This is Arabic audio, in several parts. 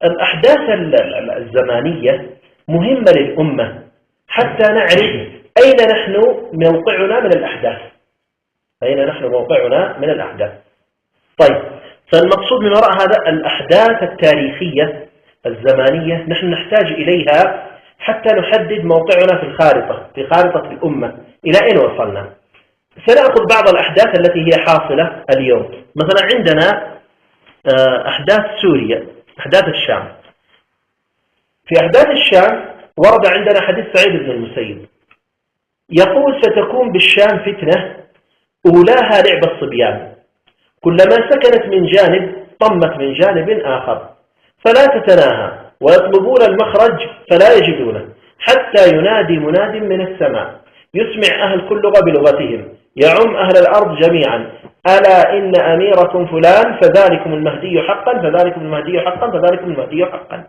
الأحداث الزمانية مهمة للأمة حتى نعرف أين نحن موقعنا من الأحداث. أين نحن موقعنا من الأحداث. طيب، فالمقصود من وراء هذا الأحداث التاريخية الزمانية نحن نحتاج إليها حتى نحدد موقعنا في الخارطة، في خارطة الأمة، إلى أين وصلنا. سنأخذ بعض الأحداث التي هي حاصلة اليوم. مثلا عندنا أحداث سوريا، أحداث الشام. في أحداث الشام ورد عندنا حديث سعيد بن المسيب يقول: ستكون بالشام فتنة أولاها لعب الصبيان، كلما سكنت من جانب طمت من جانب آخر، فلا تتناهى، ويطلبون المخرج فلا يجدونه، حتى ينادي مناد من السماء يسمع أهل كل لغة بلغتهم، يعم أهل الأرض جميعا: ألا إن أميركم فلان فذلكم المهدي حقا فذلكم المهدي حقا فذلكم المهدي حقا.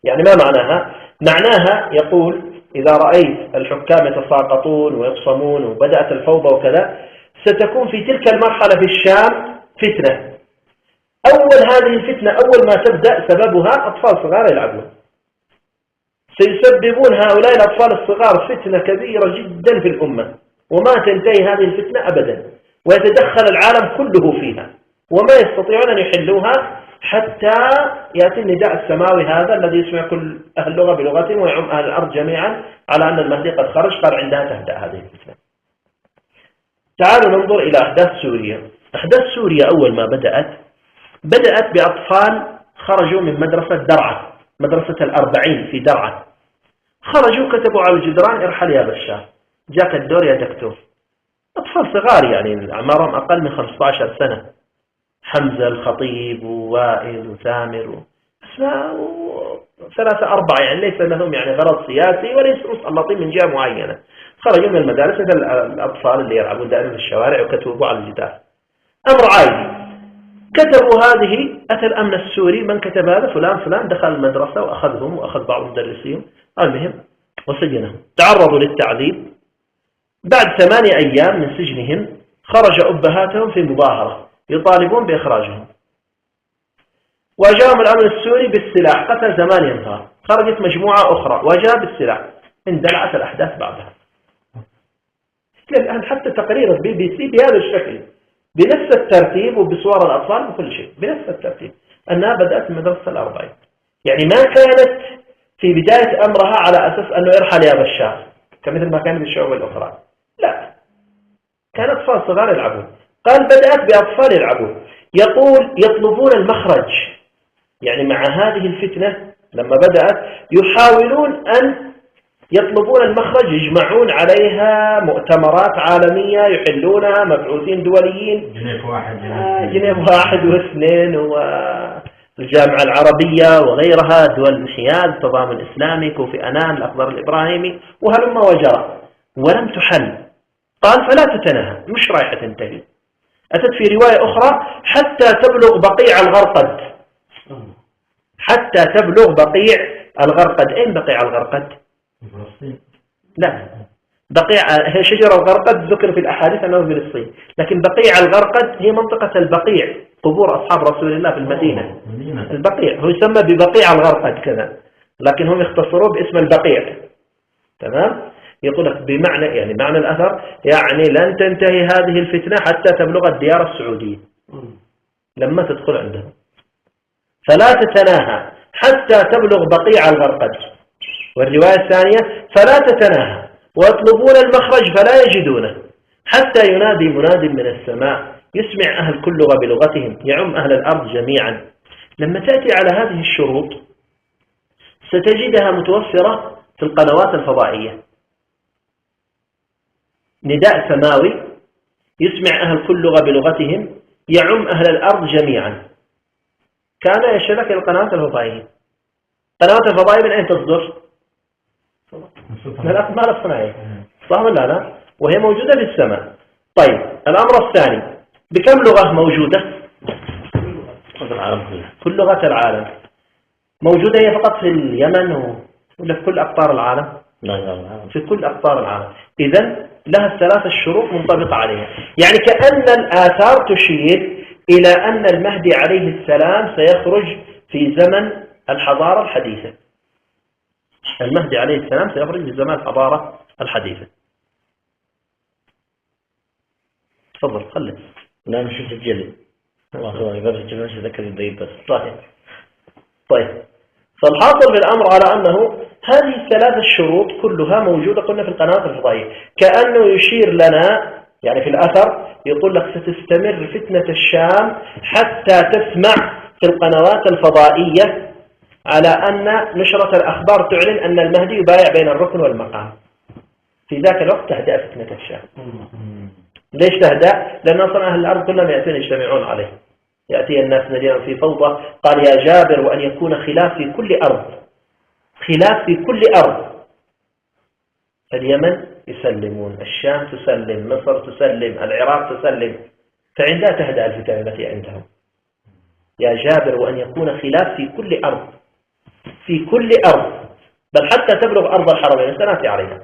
يعني ما معناها؟ معناها يقول: إذا رأيت الحكام يتساقطون ويقصمون وبدأت الفوضى وكذا، ستكون في تلك المرحلة في الشام فتنة. أول هذه الفتنة أول ما تبدأ سببها أطفال صغار يلعبون، سيسببون هؤلاء الأطفال الصغار فتنة كبيرة جدا في الأمة، وما تنتهي هذه الفتنة أبدا، ويتدخل العالم كله فيها، وما يستطيعون أن يحلوها حتى يأتي النداء السماوي هذا الذي يسمع كل أهل اللغة بلغتهم ويعم أهل الأرض جميعا على أن المهدي قد خرج. قال عندها تهدأ هذه الفتنة. تعالوا ننظر إلى أحداث سوريا. أحداث سوريا أول ما بدأت بأطفال خرجوا من مدرسة درعا، مدرسة الأربعين في درعا. خرجوا كتبوا على الجدران: ارحل يا بشار، جاك الدور يا دكتور. أطفال صغار يعني أعمارهم أقل من 15 سنة، حمزة الخطيب ووائل وثامر أسماء 3 4، يعني ليس لهم يعني غرض سياسي وليسوا مسلطين من جهة معينة. خرجوا من المدارس مثل الأطفال اللي يلعبون دائما في الشوارع وكتبوا على الجدار. أمر عادي. كتبوا هذه، أتى الأمن السوري: من كتب هذا؟ فلان فلان. دخل المدرسة وأخذهم وأخذ بعض المدرسين المهم وسجنهم، تعرضوا للتعذيب. بعد 8 أيام من سجنهم خرج أبهاتهم في مظاهرة يطالبون بإخراجهم، واجاهم الأمن السوري بالسلاح، قتل 8 أنفار. خرجت مجموعة أخرى وجاء بالسلاح، اندلعت الأحداث بعدها. الآن حتى تقرير BBC بهذا الشكل، بنفس الترتيب وبصور الأطفال وكل شيء بنفس الترتيب، أنها بدأت من مدرسة الأربعين. يعني ما كانت في بداية أمرها على أساس أنه ارحل يا بشار كمثل ما كان بالشعوب الأخرى، لا، كان أطفال صغار يلعبون. قال بدأت بأطفال يلعبون. يقول: يطلبون المخرج، يعني مع هذه الفتنة لما بدأت يحاولون أن يطلبون المخرج، يجمعون عليها مؤتمرات عالمية يحلونها، مبعوثين دوليين، جنيف 1 و2 والجامعة العربية وغيرها، دول الانحياز، التضامن الإسلامي، كوفي أنان، الأخضر الإبراهيمي، وهلم وجرى، ولم تحل. قال: فلا تتناهى، مش رايحة تنتهي. أتت في رواية أخرى: حتى تبلغ بقيع الغرقد. حتى تبلغ بقيع الغرقد. أين بقيع الغرقد؟ لا، بقيع هي شجرة الغرقد ذكر في الأحاديث أنه في فلسطين، لكن بقيع الغرقد هي منطقة البقيع، قبور أصحاب رسول الله في المدينة. البقيع هو يسمى ببقيع الغرقد كذا، لكن هم يختصروه باسم البقيع. تمام؟ يقول لك بمعنى، يعني معنى الأثر يعني لن تنتهي هذه الفتنة حتى تبلغ الديار السعودية لما تدخل عندهم. فلا تتناهى حتى تبلغ بقيع الغرقد. والرواية الثانية: فلا تتناهى، ويطلبون المخرج فلا يجدونه، حتى ينادي مناد من السماء يسمع أهل كل لغة بلغتهم، يعم أهل الأرض جميعا. لما تأتي على هذه الشروط ستجدها متوفرة في القنوات الفضائية. نداء سماوي يسمع أهل كل لغة بلغتهم، يعم أهل الأرض جميعا. كان يشارك القنوات الفضائية. القنوات الفضائية من أين تصدر؟ من الأقمار الصناعية، صح ولا لا؟ وهي موجودة في السماء. طيب، الأمر الثاني: بكم لغة موجودة؟ كل لغات العالم موجودة. هي فقط في اليمن ولا في كل أقطار العالم؟ في كل أقطار العالم. إذن لها الثلاث الشروط منطبقة عليها. يعني كأن الآثار تشير إلى أن المهدي عليه السلام سيخرج في زمن الحضارة الحديثة. المهدي عليه السلام سيخرج في زمان الحضارة الحديثة. تفضل خلي. لا مش مسجل. الله يبارك فيك مش ذكر الضيب بس. طيب فالحاصل بالأمر على أنه هذه الثلاث الشروط كلها موجودة قلنا في القنوات الفضائية، كأنه يشير لنا يعني في الأثر يقول لك ستستمر فتنة الشام حتى تسمع في القنوات الفضائية على أن نشرة الأخبار تعلن أن المهدي يبايع بين الركن والمقام. في ذاك الوقت تهدأ فتنة الشام. ليش تهدأ؟ لأن أصلا أهل الأرض كلهم يأتون يجتمعون عليه. يأتي الناس ناديا في فوضى، قال يا جابر وأن يكون خلاف في كل أرض، خلاف في كل أرض. اليمن يسلمون، الشام تسلم، مصر تسلم، العراق تسلم، فعندها تهدأ الفتن التي عندهم. يا جابر وأن يكون خلاف في كل أرض، في كل أرض، بل حتى تبلغ أرض الحرمين سنأتي عليها.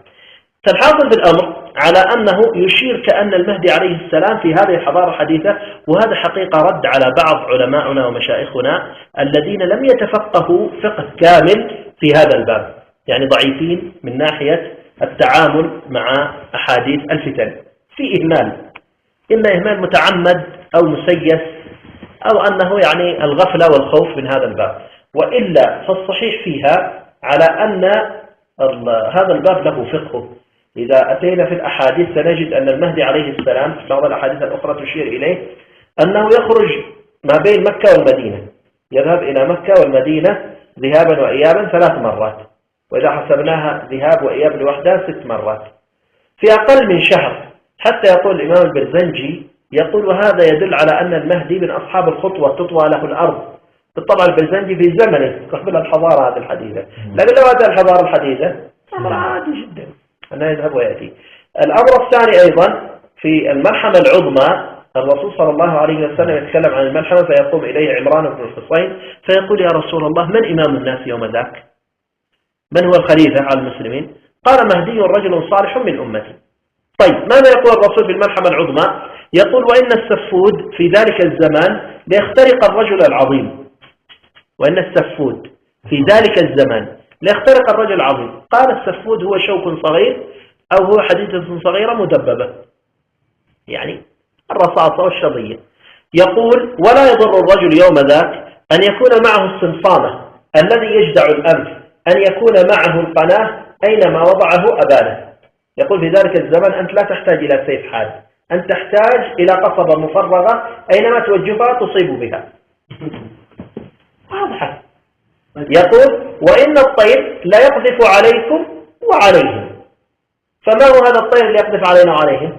فالحاصل بالأمر على أنه يشير كأن المهدي عليه السلام في هذه الحضارة الحديثة، وهذا حقيقة رد على بعض علماؤنا ومشايخنا الذين لم يتفقهوا فقه كامل في هذا الباب، يعني ضعيفين من ناحية التعامل مع أحاديث الفتن، في إهمال، إما إهمال متعمد أو مسيس أو أنه يعني الغفلة والخوف من هذا الباب. وإلا فالصحيح فيها على أن هذا الباب له فقه. إذا أتينا في الأحاديث سنجد أن المهدي عليه السلام بعض الأحاديث الأخرى تشير إليه أنه يخرج ما بين مكة والمدينة، يذهب إلى مكة والمدينة ذهابا وإيابا 3 مرات، وإذا حسبناها ذهاب وإياب لوحدها 6 مرات في أقل من شهر. حتى يقول الإمام البرزنجي يقول وهذا يدل على أن المهدي من أصحاب الخطوة تطوى له الأرض. بالطبع البرزنجي في زمنه قبل الحضارة هذه الحديثة، لكن لو أتى الحضارة الحديثة أمر عادي جدا أنه يذهب ويأتي. الأمر الثاني أيضا في الملحمة العظمى، الرسول صلى الله عليه وسلم يتكلم عن الملحمة فيقوم إليه عمران بن الحصين فيقول يا رسول الله من إمام الناس يوم ذاك؟ من هو الخليفة على المسلمين؟ قال مهدي رجل صالح من أمتي. طيب ماذا يقول الرسول في الملحمة العظمى؟ يقول وإن السفود في ذلك الزمان ليخترق الرجل العظيم، وإن السفود في ذلك الزمان ليخترق الرجل العظيم. قال السفود هو شوك صغير أو هو حديدة صغيرة مدببة، يعني الرصاصة والشظية. يقول ولا يضر الرجل يوم ذاك أن يكون معه الصمصامة الذي يجدع الأنف، أن يكون معه القناة أينما وضعه أبانه. يقول في ذلك الزمن أنت لا تحتاج إلى سيف حاد، أنت تحتاج إلى قصبة مفرغة أينما توجهها تصيب بها. واضحة. يقول وإن الطير لا يقذف عليكم وعليهم. فما هو هذا الطير اللي يقذف علينا وعليهم؟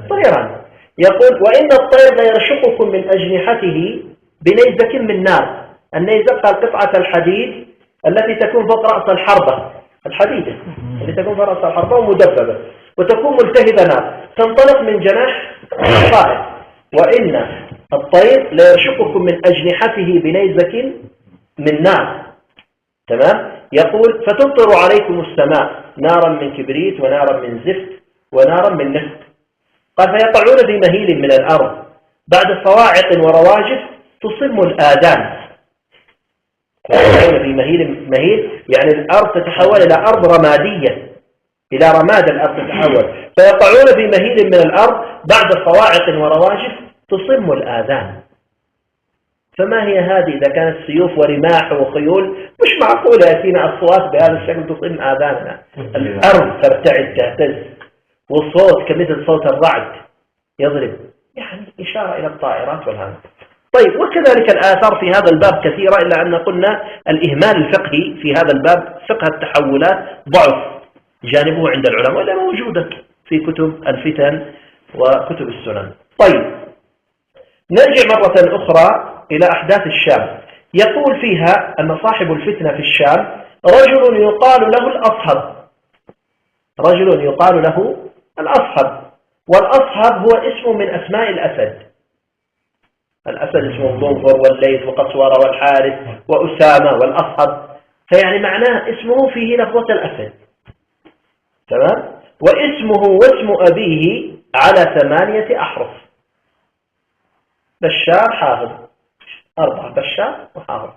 طيران. يقول وإن الطير لا يرشقكم من أجنحته بنيزك من نار. النيزك قال قطعة الحديد التي تكون فوق رأس الحربة، الحديدة التي تكون فوق رأس الحربة ومدببة وتكون ملتهبة نار تنطلق من جناح الطائر. وإن الطير لا يرشقكم من أجنحته بنيزك من نار. تمام. يقول فتمطر عليكم السماء نارا من كبريت ونارا من زفت ونارا من نفط. قال فيقعون في مهيل من الأرض بعد صواعق ورواجف تصم الآذان. يقعون في مهيل يعني الأرض تتحول إلى أرض رمادية، إلى رماد الأرض تتحول. فيقعون في مهيل من الأرض بعد صواعق ورواجف تصم الآذان. فما هي هذه إذا كانت سيوف ورماح وخيول؟ مش معقول يأتينا أصوات بهذا الشكل تصم آذاننا. الأرض ترتعد تهتز والصوت كمثل صوت الرعد يضرب، يعني إشارة إلى الطائرات والهواء. طيب وكذلك الآثار في هذا الباب كثيرة، إلا أن قلنا الإهمال الفقهي في هذا الباب فقه التحولات ضعف جانبه عند العلماء، ولا موجودة في كتب الفتن وكتب السنن. طيب نرجع مرة أخرى إلى أحداث الشام. يقول فيها أن صاحب الفتنة في الشام رجل يقال له الأصهب، رجل يقال له الأصهب. والأصهب هو اسم من أسماء الأسد. الأسد اسمه الضنفر والليث وقسورة والحارث وأسامة والأصهب، فيعني معناه اسمه فيه لفظة الأسد. تمام. واسمه واسم أبيه على 8 أحرف. بشار حافظ 4، بشار وحافظ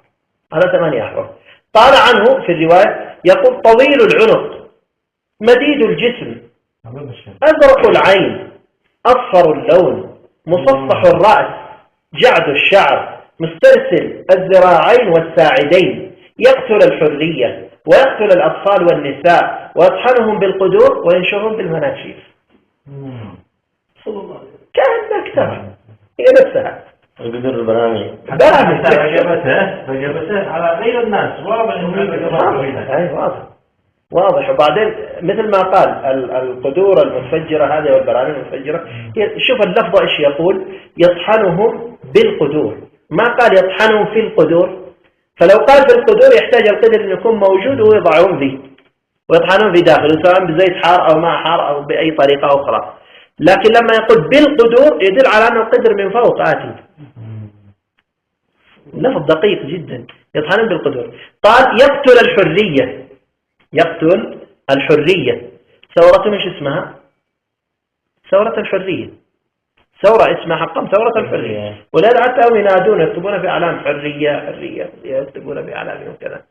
على 8 أحرف. قال عنه في الرواية يقول طويل العنق مديد الجسم أزرق العين أصفر اللون مصفح الرأس جعد الشعر مسترسل الذراعين والساعدين يقتل الحرية ويقتل الأطفال والنساء ويطحنهم بالقدور وينشرهم بالمناشير. كأنك ترى هي نفسها القدر البرامي فجبته على غير الناس واضح. وبعدين مثل ما قال القدور المتفجرة هذه والبراميل المتفجرة، شوف اللفظة ايش يقول، يطحنهم بالقدور، ما قال يطحنهم في القدور. فلو قال في القدور يحتاج القدر أن يكون موجود ويضعهم فيه ويطحنهم في داخله سواء بزيت حار أو ماء حار أو بأي طريقة أخرى. لكن لما يقول بالقدور يدل على أن القدر من فوق آتي. لفظ دقيق جدا، يطحنهم بالقدور. قال يقتل الحرية، يقتل الحرية. ثورة ايش اسمها؟ ثورة الحرية، ثورة اسمها حقا ثورة الحرية. ولذا حتى هم ينادون يكتبون في أعلام حرية حرية، يكتبون في أعلامهم كذا.